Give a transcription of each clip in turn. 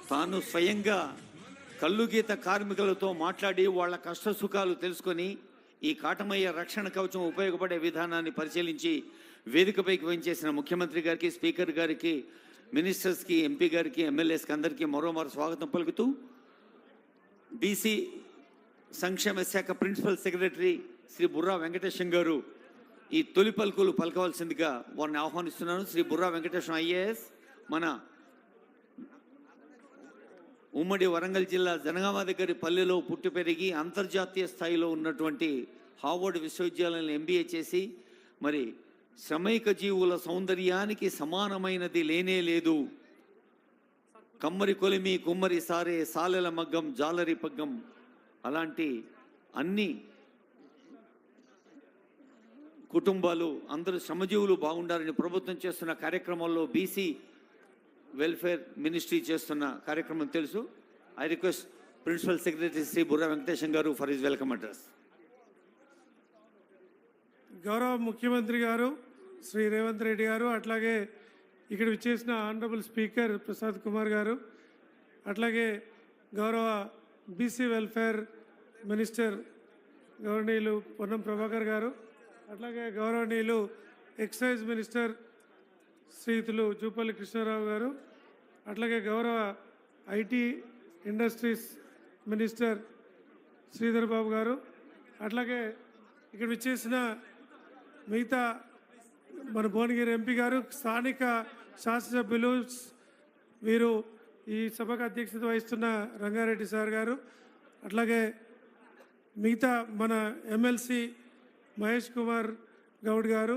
తాను స్వయంగా కల్లుగీత కార్మికులతో మాట్లాడి వాళ్ళ కష్ట సుఖాలు తెలుసుకొని ఈ కాటమయ్య రక్షణ కవచం ఉపయోగపడే విధానాన్ని పరిశీలించి వేదికపైకి వెంచేసిన ముఖ్యమంత్రి గారికి, స్పీకర్ గారికి, మినిస్టర్స్కి, ఎంపీ గారికి, ఎమ్మెల్యేస్కి అందరికీ మరోమారు స్వాగతం పలుకుతూ బీసీ సంక్షేమ శాఖ ప్రిన్సిపల్ సెక్రటరీ శ్రీ బుర్రా వెంకటేశం గారు ఈ తొలి పలుకులు పలకవలసిందిగా వారిని ఆహ్వానిస్తున్నాను. శ్రీ బుర్రా వెంకటేశం ఐఏఎస్ మన ఉమ్మడి వరంగల్ జిల్లా జనగామ దగ్గర పల్లెలో పుట్టి పెరిగి అంతర్జాతీయ స్థాయిలో ఉన్నటువంటి హార్వర్డ్ విశ్వవిద్యాలయంలో ఎంబీఏ చేసి మరి శ్రమైక జీవుల సౌందర్యానికి సమానమైనది లేనే లేదు, కమ్మరి కొలిమి కుమ్మరి సారే సాలెల మగ్గం జాలరి పగ్గం అలాంటి అన్ని కుటుంబాలు అందరూ శ్రమజీవులు బాగుండాలని ప్రభుత్వం చేస్తున్న కార్యక్రమాల్లో బీసీ వెల్ఫేర్ మినిస్ట్రీ చేస్తున్న కార్యక్రమం తెలుసు. I request principal secretary Shri Burra Venkatesham garu for his welcome address. గౌరవ ముఖ్యమంత్రి గారు శ్రీ రేవంత్ రెడ్డి గారు, అట్లాగే ఇక్కడ విచ్చేసిన ఆనరబుల్ స్పీకర్ ప్రసాద్ కుమార్ గారు, అట్లాగే గౌరవ బీసీ వెల్ఫేర్ మినిస్టర్ గౌరవనీయులు పొన్నం ప్రభాకర్ గారు, అట్లాగే గౌరవనీయులు ఎక్సైజ్ మినిస్టర్ శ్రీయుతులు జూపల్లి కృష్ణారావు గారు, అట్లాగే గౌరవ IT industries minister Sridhar Babu గారు, అట్లాగే ఇక్కడ విచ్చేసిన మిగతా మన భువనగిరి ఎంపీ గారు, స్థానిక శాసనసభ్యులు, వీరు ఈ సభకు అధ్యక్షత వహిస్తున్న రంగారెడ్డి సార్ గారు, అట్లాగే మిగతా మన ఎమ్మెల్సీ మహేష్ కుమార్ గౌడ్ గారు,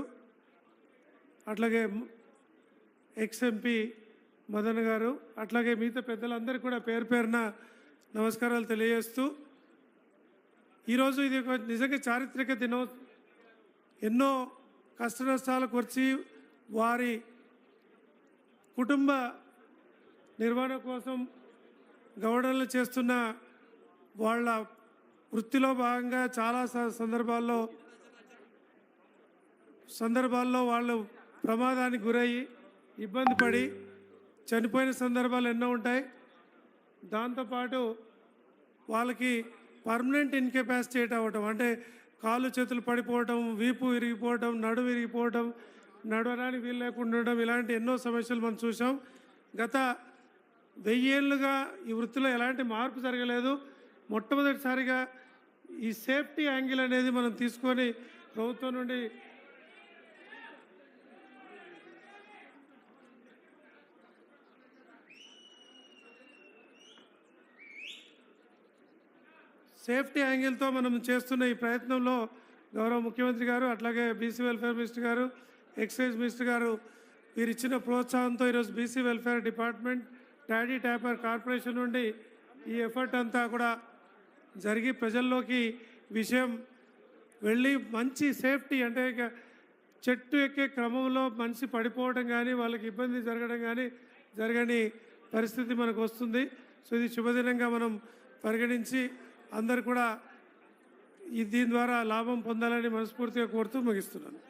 అట్లాగే ఎక్స్ఎంపీ మదన్ గారు, అట్లాగే మిగతా పెద్దలందరికీ కూడా పేరు పేరున నమస్కారాలు తెలియజేస్తూ, ఈరోజు ఇది ఒక నిజంగా చారిత్రక దినం. ఎన్నో కష్ట నష్టాలకు వచ్చి వారి కుటుంబ నిర్వహణ కోసం గౌడలు చేస్తున్న వాళ్ళ వృత్తిలో భాగంగా చాలా సందర్భాల్లో వాళ్ళు ప్రమాదానికి గురయ్యి ఇబ్బంది పడి చనిపోయిన సందర్భాలు ఎన్నో ఉంటాయి. దాంతోపాటు వాళ్ళకి పర్మనెంట్ ఇన్కెపాసిటేట్ అవ్వటం, అంటే కాళ్ళు చేతులు పడిపోవటం, వీపు విరిగిపోవటం, నడు విరిగిపోవటం, నడవడానికి వీలు లేకుండా ఉండడం, ఇలాంటి ఎన్నో సమస్యలు మనం చూసాం. గత 1000 ఏళ్ళుగా ఈ వృత్తిలో ఎలాంటి మార్పు జరగలేదు. మొట్టమొదటిసారిగా ఈ సేఫ్టీ యాంగిల్ అనేది మనం తీసుకొని ప్రభుత్వం నుండి సేఫ్టీ యాంగిల్తో మనం చేస్తున్న ఈ ప్రయత్నంలో గౌరవ ముఖ్యమంత్రి గారు, అట్లాగే బీసీ వెల్ఫేర్ మినిస్టర్ గారు, ఎక్సైజ్ మినిస్టర్ గారు వీరు ఇచ్చిన ప్రోత్సాహంతో ఈరోజు BC welfare department, toddy taper corporation నుండి ఈ ఎఫర్ట్ అంతా కూడా జరిగి ప్రజల్లోకి విషయం వెళ్ళి మంచి సేఫ్టీ, అంటే చెట్టు ఎక్కే క్రమంలో మనిషి పడిపోవడం కానీ వాళ్ళకి ఇబ్బంది జరగడం కానీ జరగని పరిస్థితి మనకు వస్తుంది. సో ఇది శుభదినంగా మనం పరిగణించి అందరు కూడా దీని ద్వారా లాభం పొందాలని మనస్ఫూర్తిగా కోరుతూ ముగిస్తున్నాను.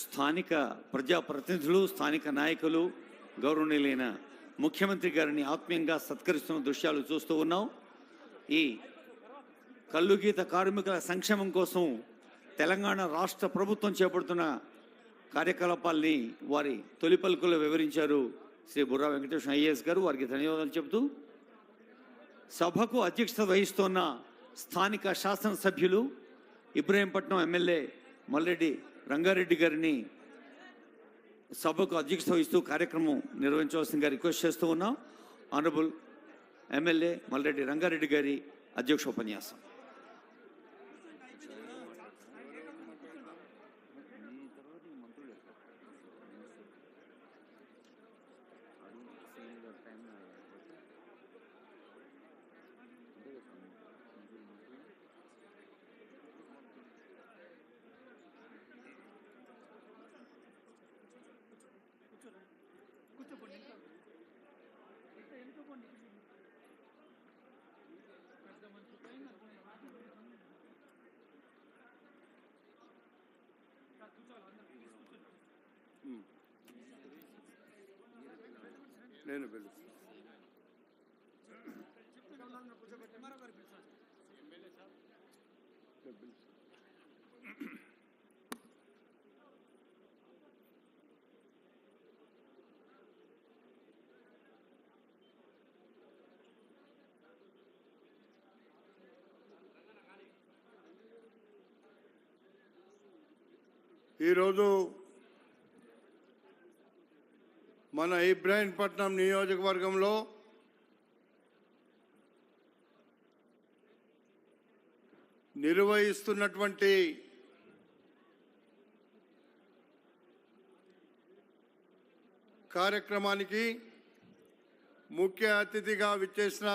స్థానిక ప్రజాప్రతినిధులు, స్థానిక నాయకులు, గౌరవనీయులైన ముఖ్యమంత్రి గారిని ఆత్మీయంగా సత్కరిస్తున్న దృశ్యాలు చూస్తూ ఉన్నాం. ఈ కల్లుగీత కార్మికుల సంక్షేమం కోసం తెలంగాణ రాష్ట్ర ప్రభుత్వం చేపడుతున్న కార్యకలాపాల్ని వారి తొలి పలుకులో వివరించారు శ్రీ బుర్రా వెంకటేశం ఐఏఎస్ గారు. వారికి ధన్యవాదాలు చెబుతూ సభకు అధ్యక్షత వహిస్తున్న స్థానిక శాసనసభ్యులు ఇబ్రహీంపట్నం ఎమ్మెల్యే మల్లెడ్డి రంగారెడ్డి గారిని సభకు అధ్యక్షత వహిస్తూ కార్యక్రమం నిర్వహించవలసిందిగా రిక్వెస్ట్ చేస్తూ ఉన్నాం. ఆనరబుల్ ఎమ్మెల్యే మల్లెడ్డి రంగారెడ్డి గారి అధ్యక్షోపన్యాసం. కూర్చోండి. నేను పిలుస్తాను. ఈరోజు మన ఇబ్రాహీంపట్నం నియోజకవర్గంలో నిర్వహిస్తున్నటువంటి కార్యక్రమానికి ముఖ్య అతిథిగా విచ్చేసిన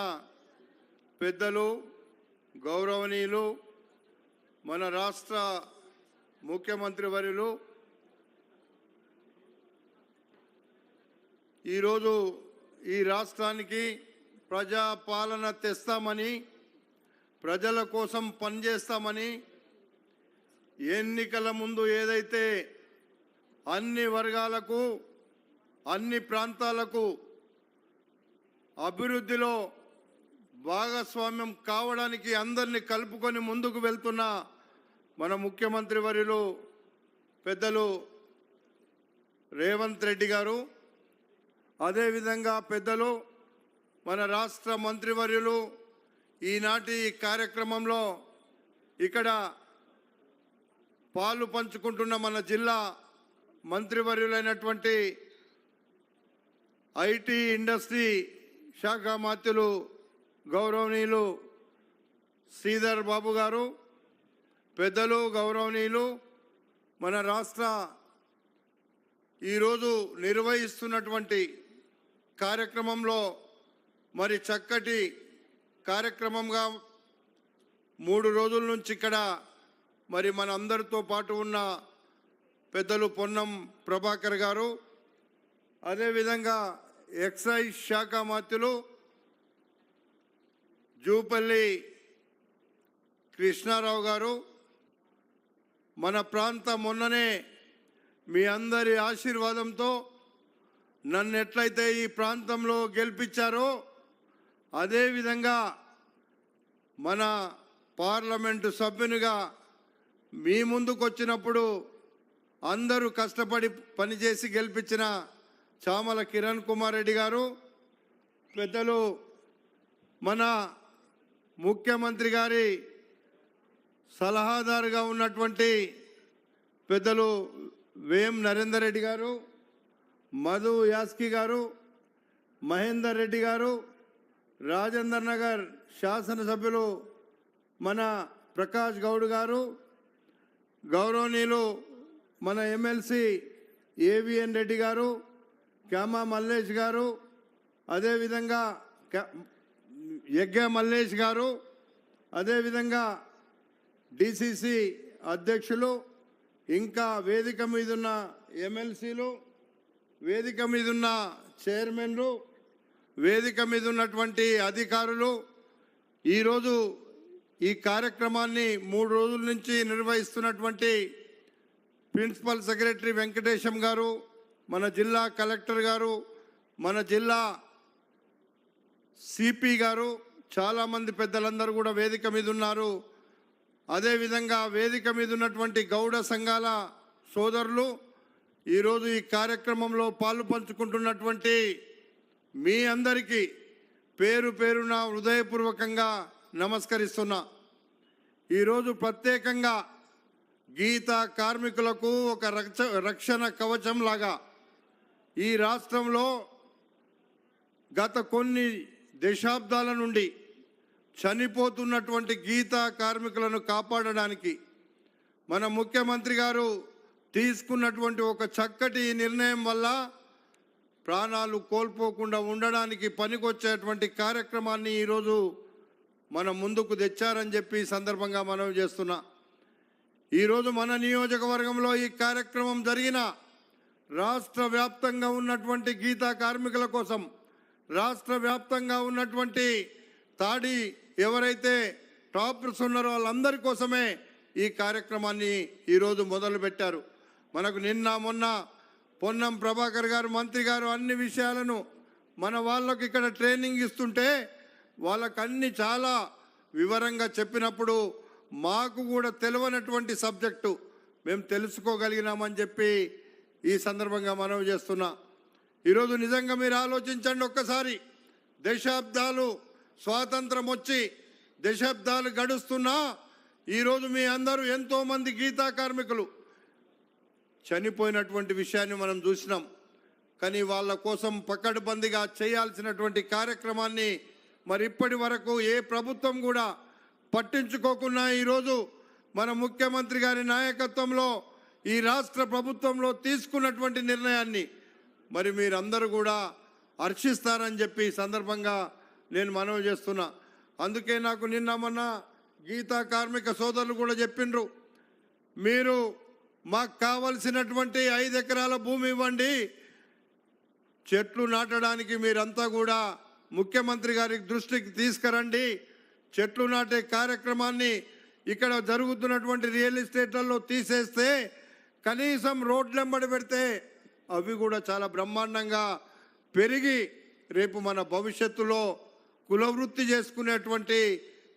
పెద్దలు గౌరవనీయులు మన రాష్ట్ర ముఖ్యమంత్రి వర్యులు ఈరోజు ఈ రాష్ట్రానికి ప్రజాపాలన తెస్తామని, ప్రజల కోసం పనిచేస్తామని ఎన్నికల ముందు ఏదైతే అన్ని వర్గాలకు అన్ని ప్రాంతాలకు అభివృద్ధిలో భాగస్వామ్యం కావడానికి అందరినీ కలుపుకొని ముందుకు వెళ్తున్న మన ముఖ్యమంత్రి వర్యులు పెద్దలు రేవంత్ రెడ్డి గారు, అదేవిధంగా పెద్దలు మన రాష్ట్ర మంత్రివర్యులు ఈనాటి ఈ కార్యక్రమంలో ఇక్కడ పాలు పంచుకుంటున్న మన జిల్లా మంత్రివర్యులైనటువంటి ఐటీ ఇండస్ట్రీ శాఖ మంత్రులు గౌరవనీయులు శ్రీధర్ బాబు గారు, పెద్దలు గౌరవనీయులు మన రాష్ట్ర ఈరోజు నిర్వహిస్తున్నటువంటి కార్యక్రమంలో మరి చక్కటి కార్యక్రమంగా 3 రోజుల నుంచి ఇక్కడ మరి మన అందరితో పాటు ఉన్న పెద్దలు పొన్నం ప్రభాకర్ గారు, అదేవిధంగా ఎక్సైజ్ శాఖ మంత్రులు జూపల్లి కృష్ణారావు గారు, మన ప్రాంతం మొన్ననే మీ అందరి ఆశీర్వాదంతో నన్ను ఎట్లయితే ఈ ప్రాంతంలో గెలిపించారో అదేవిధంగా మన పార్లమెంటు సభ్యునిగా మీ ముందుకు వచ్చినప్పుడు అందరూ కష్టపడి పనిచేసి గెలిపించిన చామల కిరణ్ కుమార్ రెడ్డి గారు, పెద్దలు మన ముఖ్యమంత్రి గారి సలహాదారుగా ఉన్నటువంటి పెద్దలు వేం నరేందర్ రెడ్డి గారు, మధు యాస్కి గారు, మహేందర్ రెడ్డి గారు, రాజేందర్ నగర్ శాసనసభ్యులు మన ప్రకాష్ గౌడ్ గారు, గౌరవనీయులు మన ఎమ్మెల్సీ ఏవిఎన్ రెడ్డి గారు, క్యామా మల్లేష్ గారు, అదేవిధంగా యజ్ఞ మల్లేష్ గారు, అదేవిధంగా డిసిసి అధ్యక్షులు, ఇంకా వేదిక మీద ఉన్న ఎమ్మెల్సీలు, వేదిక మీద ఉన్న చైర్మన్లు, వేదిక మీద ఉన్నటువంటి అధికారులు, ఈరోజు ఈ కార్యక్రమాన్ని 3 రోజుల నుంచి నిర్వహిస్తున్నటువంటి ప్రిన్సిపల్ సెక్రటరీ వెంకటేశం గారు, మన జిల్లా కలెక్టర్ గారు, మన జిల్లా సిపి గారు, చాలామంది పెద్దలందరూ కూడా వేదిక మీద ఉన్నారు. అదేవిధంగా వేదిక మీద ఉన్నటువంటి గౌడ సంఘాల సోదరులు, ఈరోజు ఈ కార్యక్రమంలో పాలు పంచుకుంటున్నటువంటి మీ అందరికీ పేరు పేరున హృదయపూర్వకంగా నమస్కరిస్తున్నా. ఈరోజు ప్రత్యేకంగా గీతా కార్మికులకు ఒక రక్షణ కవచం లాగా ఈ రాష్ట్రంలో గత కొన్ని దశాబ్దాల నుండి చనిపోతున్నటువంటి గీతా కార్మికులను కాపాడడానికి మన ముఖ్యమంత్రి గారు తీసుకున్నటువంటి ఒక చక్కటి నిర్ణయం వల్ల ప్రాణాలు కోల్పోకుండా ఉండడానికి పనికొచ్చేటువంటి కార్యక్రమాన్ని ఈరోజు మన ముందుకు తెచ్చారని చెప్పి సందర్భంగా మనం చేస్తున్నా. ఈరోజు మన నియోజకవర్గంలో ఈ కార్యక్రమం జరిగిన రాష్ట్ర వ్యాప్తంగా ఉన్నటువంటి గీతా కార్మికుల కోసం, రాష్ట్ర వ్యాప్తంగా ఉన్నటువంటి తాడి ఎవరైతే టాపర్స్ ఉన్నారో వాళ్ళందరి కోసమే ఈ కార్యక్రమాన్ని ఈరోజు మొదలుపెట్టారు. మనకు నిన్న మొన్న పొన్నం ప్రభాకర్ గారు మంత్రి గారు అన్ని విషయాలను మన వాళ్ళకు ఇక్కడ ట్రైనింగ్ ఇస్తుంటే వాళ్ళకు అన్ని చాలా వివరంగా చెప్పినప్పుడు మాకు కూడా తెలియనటువంటి సబ్జెక్టు మేము తెలుసుకోగలిగినామని చెప్పి ఈ సందర్భంగా మనవి చేస్తున్నా. ఈరోజు నిజంగా మీరు ఆలోచించండి ఒక్కసారి. దశాబ్దాలు స్వాతంత్రం వచ్చి దశాబ్దాలు గడుస్తున్నా ఈరోజు మీ అందరూ ఎంతోమంది గీతా కార్మికులు చనిపోయినటువంటి విషయాన్ని మనం చూసినాం. కానీ వాళ్ళ కోసం పకడ్బందీగా చేయాల్సినటువంటి కార్యక్రమాన్ని మరి ఇప్పటి వరకు ఏ ప్రభుత్వం కూడా పట్టించుకోకుండా ఈరోజు మన ముఖ్యమంత్రి గారి నాయకత్వంలో ఈ రాష్ట్ర ప్రభుత్వంలో తీసుకున్నటువంటి నిర్ణయాన్ని మరి మీరందరూ కూడా హర్షిస్తారని చెప్పి ఈ సందర్భంగా నేను మనవి చేస్తున్నా. అందుకే నాకు నిన్న మొన్న గీతా కార్మిక సోదరులు కూడా చెప్పిండ్రు, మీరు మాకు కావలసినటువంటి 5 ఎకరాల భూమి ఇవ్వండి, చెట్లు నాటడానికి మీరంతా కూడా ముఖ్యమంత్రి గారి దృష్టికి తీసుకురండి, చెట్లు నాటే కార్యక్రమాన్ని ఇక్కడ జరుగుతున్నటువంటి రియల్ ఎస్టేట్లలో తీసేస్తే కనీసం రోడ్లెంబడి పెడితే అవి కూడా చాలా బ్రహ్మాండంగా పెరిగి రేపు మన భవిష్యత్తులో కులవృత్తి చేసుకునేటువంటి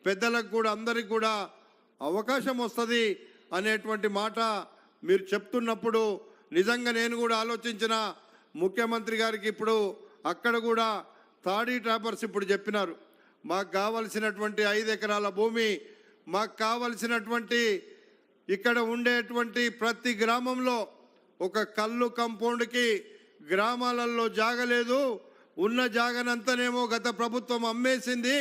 పెద్దలకు కూడా అందరికి కూడా అవకాశం వస్తుంది అనేటువంటి మాట మీరు చెప్తున్నప్పుడు నిజంగా నేను కూడా ఆలోచించిన. ముఖ్యమంత్రి గారికి ఇప్పుడు అక్కడ కూడా తాడీ ట్రాపర్స్ ఇప్పుడు చెప్పినారు, మాకు కావలసినటువంటి 5 ఎకరాల భూమి, మాకు కావలసినటువంటి ఇక్కడ ఉండేటువంటి ప్రతి గ్రామంలో ఒక కల్లు కంపౌండ్కి గ్రామాలలో జాగలేదు, ఉన్న జాగనంతనేమో గత ప్రభుత్వం అమ్మేసింది.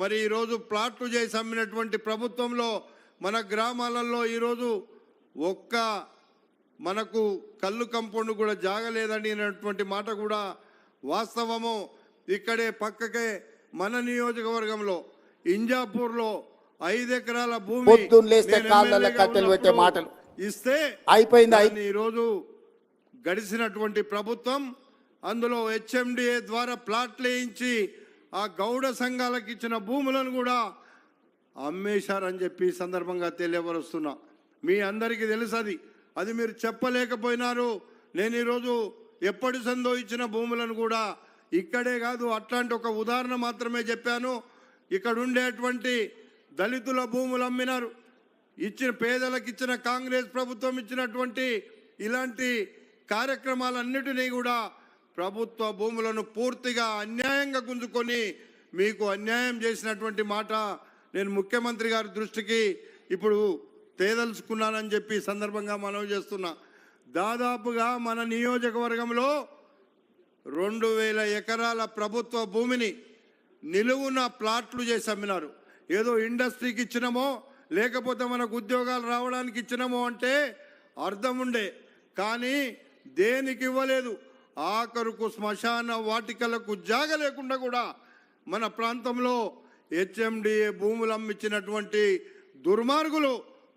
మరి ఈరోజు ప్లాట్లు చేసి అమ్మినటువంటి ప్రభుత్వంలో మన గ్రామాలలో ఈరోజు ఒక్క మనకు కల్లు కంపౌండ్ కూడా జాగలేదని అనేటువంటి మాట కూడా వాస్తవము. ఇక్కడే పక్కకే మన నియోజకవర్గంలో ఇంజాపూర్లో 5 ఎకరాల భూమి ఇస్తే అయిపోయింది. ఈరోజు గడిచినటువంటి ప్రభుత్వం అందులో హెచ్ఎండిఏ ద్వారా ప్లాట్లు వేయించి ఆ గౌడ సంఘాలకు ఇచ్చిన భూములను కూడా అమ్మేశారని చెప్పి సందర్భంగా తెలియపరుస్తున్నా. మీ అందరికీ తెలుసు అది మీరు చెప్పలేకపోయినారు. నేను ఈరోజు ఎప్పటి సందో ఇచ్చిన భూములను కూడా ఇక్కడే కాదు అట్లాంటి ఒక ఉదాహరణ మాత్రమే చెప్పాను. ఇక్కడ ఉండేటువంటి దళితుల భూములు అమ్మినారు, ఇచ్చిన పేదలకు ఇచ్చిన కాంగ్రెస్ ప్రభుత్వం ఇచ్చినటువంటి ఇలాంటి కార్యక్రమాలన్నిటినీ కూడా ప్రభుత్వ భూములను పూర్తిగా అన్యాయంగా గుంజుకొని మీకు అన్యాయం చేసినటువంటి మాట నేను ముఖ్యమంత్రి గారి దృష్టికి ఇప్పుడు తేదలుచుకున్నానని చెప్పి సందర్భంగా మనవి చేస్తున్నా. దాదాపుగా మన నియోజకవర్గంలో 2000 ఎకరాల ప్రభుత్వ భూమిని నిలువున ప్లాట్లు చేసి అమ్మినారు. ఏదో ఇండస్ట్రీకి ఇచ్చినామో లేకపోతే మనకు ఉద్యోగాలు రావడానికి ఇచ్చినామో అంటే అర్థం ఉండే, కానీ దేనికి ఇవ్వలేదు. ఆఖరుకు శ్మశాన వాటికలకు జాగ లేకుండా కూడా మన ప్రాంతంలో హెచ్ఎండిఏ భూములు అమ్మించినటువంటి దుర్మార్గులు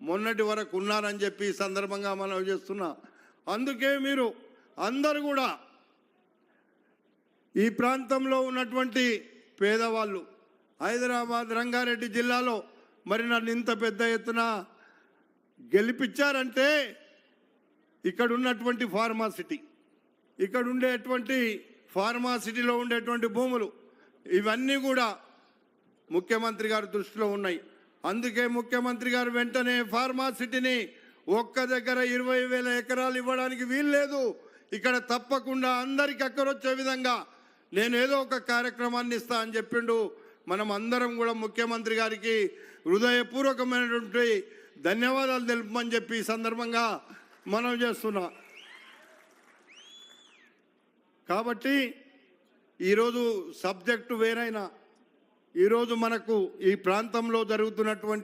మొన్నటి వరకు ఉన్నారని చెప్పి ఈ సందర్భంగా మనం చేస్తున్నా. అందుకే మీరు అందరూ కూడా ఈ ప్రాంతంలో ఉన్నటువంటి పేదవాళ్ళు హైదరాబాద్ రంగారెడ్డి జిల్లాలో మరి నన్ను ఇంత పెద్ద ఎత్తున గెలిపించారంటే ఇక్కడ ఉన్నటువంటి ఫార్మాసిటీ, ఇక్కడ ఉండేటువంటి ఫార్మాసిటీలో ఉండేటువంటి భూములు ఇవన్నీ కూడా ముఖ్యమంత్రి గారి దృష్టిలో ఉన్నాయి. అందుకే ముఖ్యమంత్రి గారు వెంటనే ఫార్మాసిటీని ఒక్క దగ్గర 20,000 ఎకరాలు ఇవ్వడానికి వీల్లేదు, ఇక్కడ తప్పకుండా అందరికి అక్కరొచ్చే విధంగా నేను ఏదో ఒక కార్యక్రమాన్ని ఇస్తా అని చెప్పిండు. మనం అందరం కూడా ముఖ్యమంత్రి గారికి హృదయపూర్వకమైనటువంటి ధన్యవాదాలు తెలుపమని చెప్పి ఈ సందర్భంగా మనం చేస్తున్నా. కాబట్టి ఈరోజు సబ్జెక్టు వేరైనా ఈరోజు మనకు ఈ ప్రాంతంలో జరుగుతున్నటువంటి